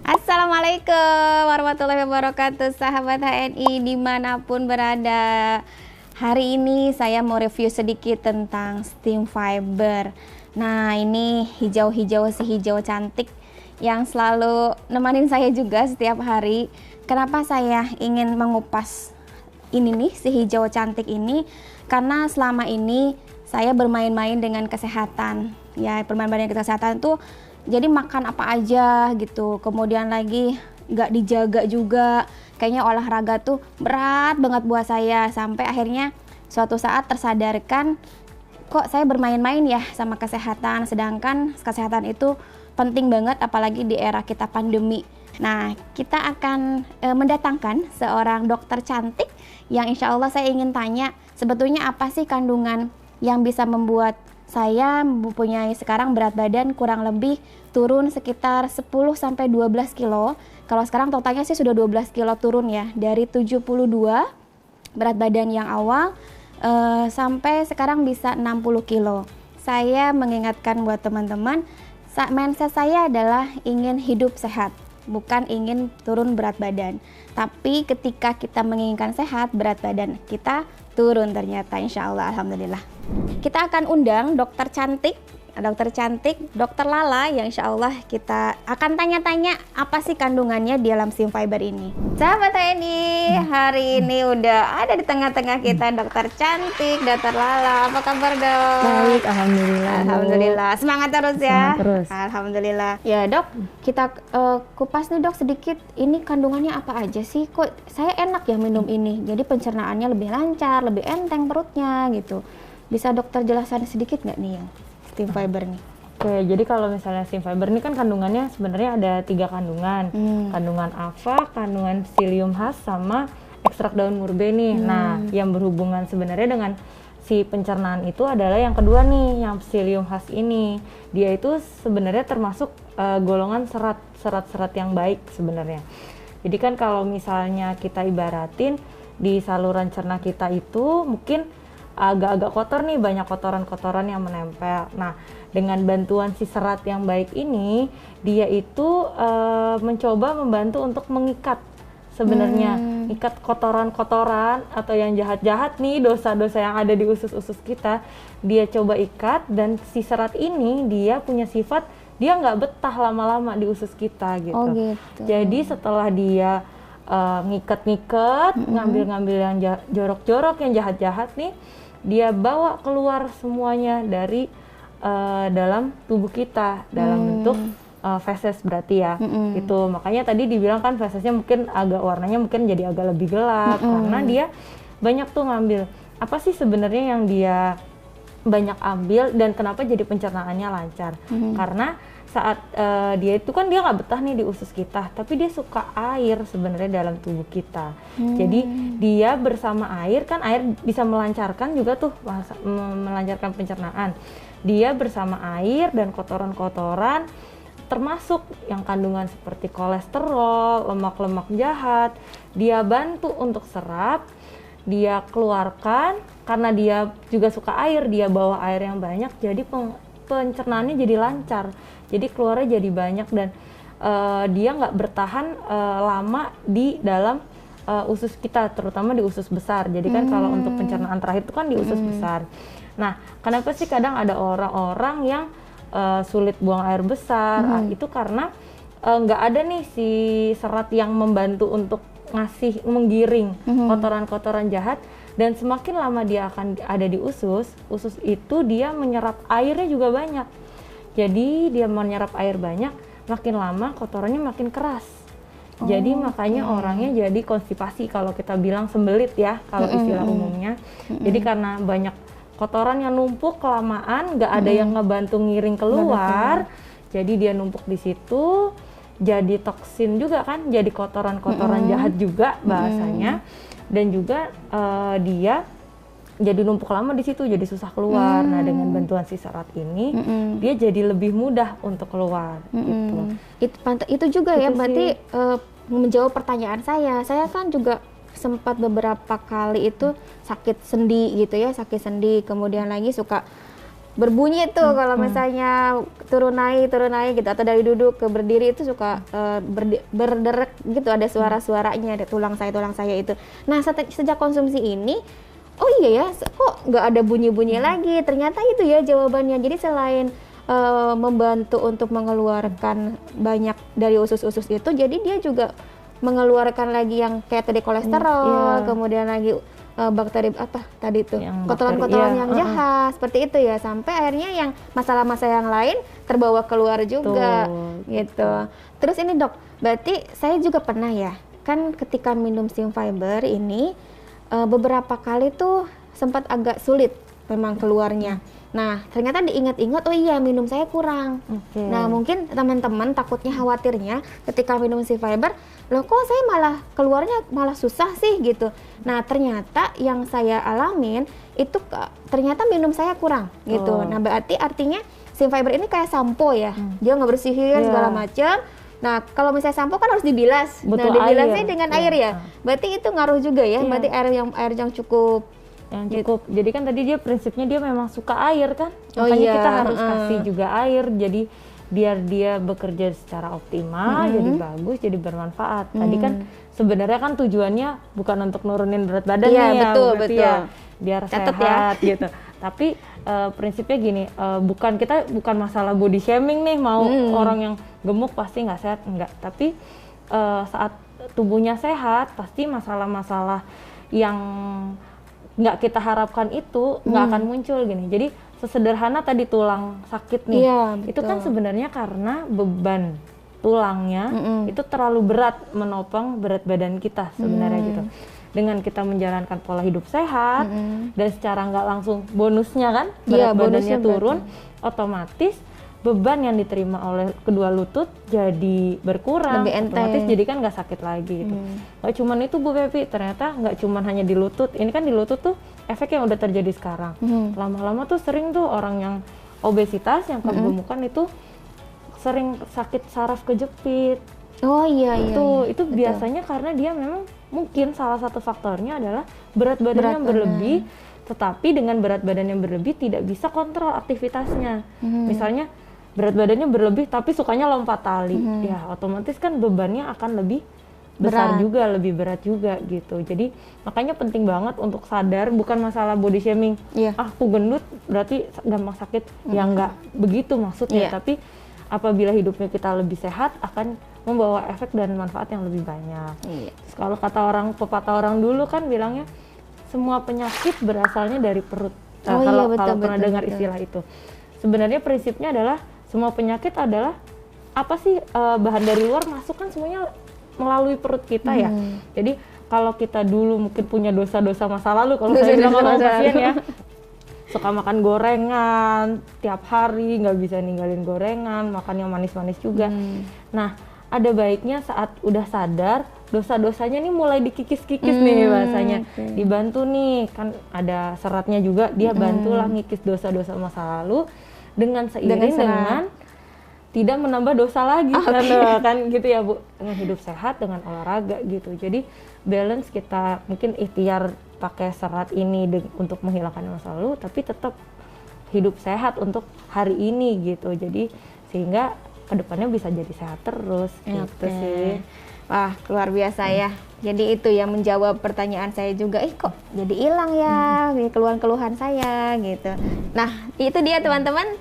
Assalamualaikum warahmatullahi wabarakatuh, sahabat HNI dimanapun berada. Hari ini saya mau review sedikit tentang steam fiber. Nah, ini hijau-hijau si hijau cantik yang selalu nemanin saya juga setiap hari. Kenapa saya ingin mengupas ini nih, si hijau cantik ini? Karena selama ini saya bermain-main dengan kesehatan. Ya, bermain-main dengan kesehatan tuh jadi makan apa aja gitu, kemudian lagi nggak dijaga juga, kayaknya olahraga tuh berat banget buat saya, sampai akhirnya suatu saat tersadarkan kok saya bermain-main ya sama kesehatan, sedangkan kesehatan itu penting banget apalagi di era kita pandemi. Nah, kita akan mendatangkan seorang dokter cantik yang insya Allah saya ingin tanya sebetulnya apa sih kandungan yang bisa membuat saya mempunyai sekarang berat badan kurang lebih turun sekitar 10-12 kilo. Kalau sekarang totalnya sih sudah 12 kilo turun ya, dari 72 berat badan yang awal sampai sekarang bisa 60 kilo. Saya mengingatkan buat teman-teman, mindset saya adalah ingin hidup sehat, bukan ingin turun berat badan. Tapi ketika kita menginginkan sehat, berat badan kita turun ternyata, insya Allah, alhamdulillah. Kita akan undang dokter cantik, dokter Lala, yang insya Allah kita akan tanya-tanya apa sih kandungannya di dalam steam fiber ini. Sahabat ini, hari ini udah ada di tengah-tengah kita dokter cantik, dokter Lala. Apa kabar, Dok? Baik, alhamdulillah. Alhamdulillah. Semangat terus ya. Semangat terus. Alhamdulillah. Ya, Dok, kita kupas nih, Dok, sedikit. Ini kandungannya apa aja sih? Kok saya enak ya minum ini? Jadi pencernaannya lebih lancar, lebih enteng perutnya gitu. Bisa dokter jelaskan sedikit nggak nih yang steam fiber nih? Oke, jadi kalau misalnya steam fiber ini kan kandungannya sebenarnya ada 3 kandungan. Kandungan alfa, kandungan psyllium husk, sama ekstrak daun murbe nih. Nah, yang berhubungan sebenarnya dengan si pencernaan itu adalah yang kedua nih, yang psyllium husk ini. Dia itu sebenarnya termasuk golongan serat-serat yang baik sebenarnya. Jadi kan kalau misalnya kita ibaratin di saluran cerna kita itu mungkin agak-agak kotor nih, banyak kotoran-kotoran yang menempel. Nah, dengan bantuan si serat yang baik ini, dia itu mencoba membantu untuk mengikat sebenarnya, ikat kotoran-kotoran atau yang jahat-jahat nih, dosa-dosa yang ada di usus-usus kita, dia coba ikat, dan si serat ini dia punya sifat, dia nggak betah lama-lama di usus kita gitu. Oh gitu. Jadi setelah dia ngikat-ngikat, ngambil-ngambil yang jorok-jorok, yang jahat-jahat nih, dia bawa keluar semuanya dari dalam tubuh kita dalam bentuk feses berarti ya. Gitu. Makanya tadi dibilang kan fesesnya mungkin agak warnanya mungkin jadi agak lebih gelap karena dia banyak tuh ngambil. Apa sih sebenarnya yang dia banyak ambil dan kenapa jadi pencernaannya lancar? Karena saat dia itu kan dia nggak betah nih di usus kita, tapi dia suka air sebenarnya dalam tubuh kita. Jadi dia bersama air, kan air bisa melancarkan juga tuh, melancarkan pencernaan. Dia bersama air dan kotoran-kotoran, termasuk yang kandungan seperti kolesterol, lemak-lemak jahat, dia bantu untuk serap, dia keluarkan. Karena dia juga suka air, dia bawa air yang banyak, jadi pencernaannya jadi lancar, jadi keluarnya jadi banyak, dan dia nggak bertahan lama di dalam usus kita, terutama di usus besar. Jadi kan kalau untuk pencernaan terakhir itu kan di usus besar. Nah, kenapa sih kadang ada orang-orang yang sulit buang air besar? Itu karena nggak ada nih si serat yang membantu untuk menggiring kotoran-kotoran jahat. Dan semakin lama dia akan ada di usus itu dia menyerap airnya juga banyak. Jadi dia menyerap air banyak, makin lama kotorannya makin keras. Jadi makanya orangnya jadi konstipasi, kalau kita bilang sembelit ya, kalau istilah umumnya. Jadi karena banyak kotoran yang numpuk kelamaan, nggak ada yang ngebantu ngiring keluar, jadi dia numpuk di situ, jadi toksin juga kan, jadi kotoran-kotoran jahat juga bahasanya. Dan juga dia jadi numpuk lama di situ, jadi susah keluar. Nah, dengan bantuan si serat ini, dia jadi lebih mudah untuk keluar. Gitu. Itu juga itu ya, berarti menjawab pertanyaan saya. Saya kan juga sempat beberapa kali itu sakit sendi gitu ya, sakit sendi. Kemudian lagi suka berbunyi tuh kalau misalnya turun naik gitu, atau dari duduk ke berdiri itu suka berderek gitu, ada suara-suaranya, ada tulang saya itu. Nah sejak konsumsi ini, oh iya ya, kok nggak ada bunyi-bunyi lagi, ternyata itu ya jawabannya. Jadi selain membantu untuk mengeluarkan banyak dari usus-usus itu, jadi dia juga mengeluarkan lagi yang kayak tadi kolesterol, kemudian lagi bakteri apa tadi tuh, kotoran-kotoran yang jahat, seperti itu ya, sampai akhirnya yang masalah-masalah yang lain terbawa keluar juga gitu. Terus ini dok, berarti saya juga pernah ya, kan ketika minum Stim Fiber ini beberapa kali tuh sempat agak sulit memang keluarnya. Nah ternyata diingat-ingat, oh iya minum saya kurang. Nah mungkin teman-teman takutnya, khawatirnya ketika minum Stim Fiber, loh kok saya malah keluarnya malah susah sih gitu. Nah ternyata yang saya alamin itu ternyata minum saya kurang gitu. Nah berarti artinya Stim Fiber ini kayak sampo ya, dia ngebersihin segala macam. Nah kalau misalnya sampo kan harus dibilas. Butuh nah dibilasnya air. dengan air ya. Berarti itu ngaruh juga ya. Berarti air yang cukup. Jadi kan tadi dia prinsipnya dia memang suka air kan. Makanya kita harus kasih juga air. Jadi biar dia bekerja secara optimal, jadi bagus, jadi bermanfaat. Tadi kan sebenarnya kan tujuannya bukan untuk nurunin berat badan nih ya, betul. Ya, biar Catet sehat gitu. Tapi prinsipnya gini, bukan masalah body shaming nih, mau orang yang gemuk pasti nggak sehat, enggak. Tapi saat tubuhnya sehat, pasti masalah-masalah yang nggak kita harapkan itu nggak akan muncul gini. Jadi sesederhana tadi tulang sakit nih, itu kan sebenarnya karena beban tulangnya itu terlalu berat menopang berat badan kita sebenarnya gitu. Dengan kita menjalankan pola hidup sehat dan secara nggak langsung bonusnya kan berat badannya turun, otomatis beban yang diterima oleh kedua lutut jadi berkurang, otomatis jadi kan nggak sakit lagi gitu. Nggak cuman itu Bu Pepi, ternyata nggak cuman hanya di lutut. Ini kan di lutut tuh efek yang udah terjadi sekarang. Lama-lama tuh sering tuh orang yang obesitas, yang kegemukan itu sering sakit saraf kejepit. Oh iya. Itu biasanya karena dia memang mungkin salah satu faktornya adalah berat badan yang berlebih, tetapi dengan berat badan yang berlebih tidak bisa kontrol aktivitasnya. Misalnya berat badannya berlebih tapi sukanya lompat tali, ya otomatis kan bebannya akan lebih besar juga, lebih berat juga gitu. Jadi makanya penting banget untuk sadar, bukan masalah body shaming. Aku gendut berarti gampang sakit, ya nggak begitu maksudnya. Tapi apabila hidupnya kita lebih sehat akan membawa efek dan manfaat yang lebih banyak. Kalau kata pepatah orang dulu kan bilangnya semua penyakit berasalnya dari perut. Kalau pernah dengar istilah itu, sebenarnya prinsipnya adalah semua penyakit adalah apa sih, bahan dari luar masuk kan semuanya melalui perut kita ya. Jadi kalau kita dulu mungkin punya dosa-dosa masa lalu, kalau saya bilang sama pasien ya, suka makan gorengan tiap hari, nggak bisa ninggalin gorengan, makan yang manis-manis juga. Nah ada baiknya saat udah sadar dosa-dosanya nih mulai dikikis-kikis nih bahasanya, dibantu nih, kan ada seratnya juga, dia bantulah ngikis dosa-dosa masa lalu dengan seiring dengan tidak menambah dosa lagi, kan gitu ya Bu, dengan hidup sehat, dengan olahraga gitu. Jadi balance, kita mungkin ikhtiar pakai serat ini untuk menghilangkan masa lalu, tapi tetap hidup sehat untuk hari ini gitu. Jadi sehingga kedepannya bisa jadi sehat terus gitu sih. Wah luar biasa ya. Jadi itu yang menjawab pertanyaan saya juga, kok jadi hilang ya keluhan-keluhan saya gitu. Nah itu dia teman-teman,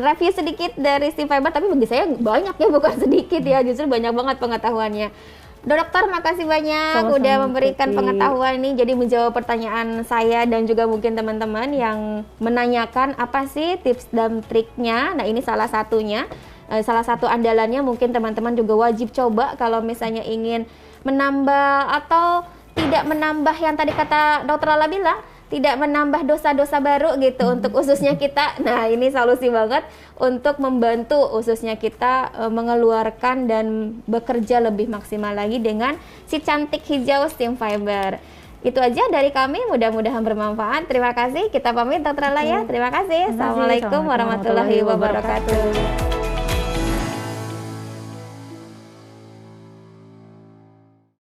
review sedikit dari Stim Fiber, tapi bagi saya banyak ya, bukan sedikit ya, justru banyak banget pengetahuannya. Dokter, makasih banyak udah memberikan pengetahuan ini, jadi menjawab pertanyaan saya dan juga mungkin teman-teman yang menanyakan apa sih tips dan triknya. Nah ini salah satunya, salah satu andalannya, mungkin teman-teman juga wajib coba kalau misalnya ingin menambah atau tidak menambah yang tadi kata Dokter Lala bilang, tidak menambah dosa-dosa baru gitu untuk ususnya kita. Nah ini solusi banget untuk membantu ususnya kita mengeluarkan dan bekerja lebih maksimal lagi dengan si cantik hijau Stim Fiber. Itu aja dari kami, mudah-mudahan bermanfaat. Terima kasih, kita pamit Dokter Lala ya. Terima kasih. Assalamualaikum warahmatullahi wabarakatuh.